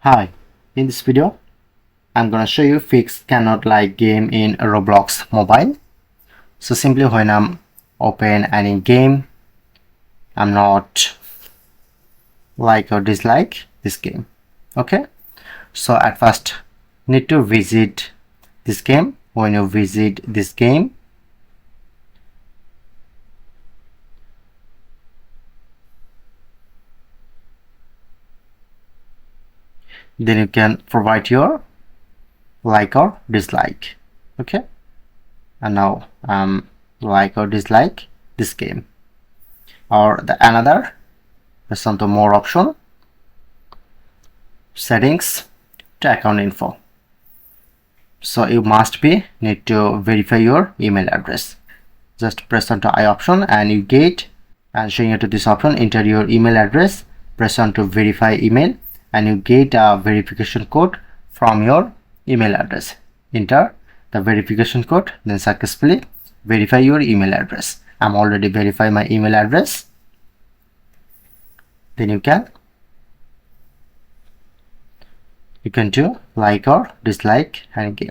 Hi, in this video I'm gonna show you fix cannot like game in Roblox Mobile. So simply when I'm open any game, I'm not like or dislike this game. Okay, so at first need to visit this game. When you visit this game, then you can provide your like or dislike. Okay, and now like or dislike this game, or the another listen to more option, settings to account info. So you must be need to verify your email address. Just press on to I option and you get, and showing you to this option, enter your email address, press on to verify email and you get a verification code from your email address. Enter the verification code, then successfully verify your email address. I'm already verify my email address. Then you can do like or dislike any game.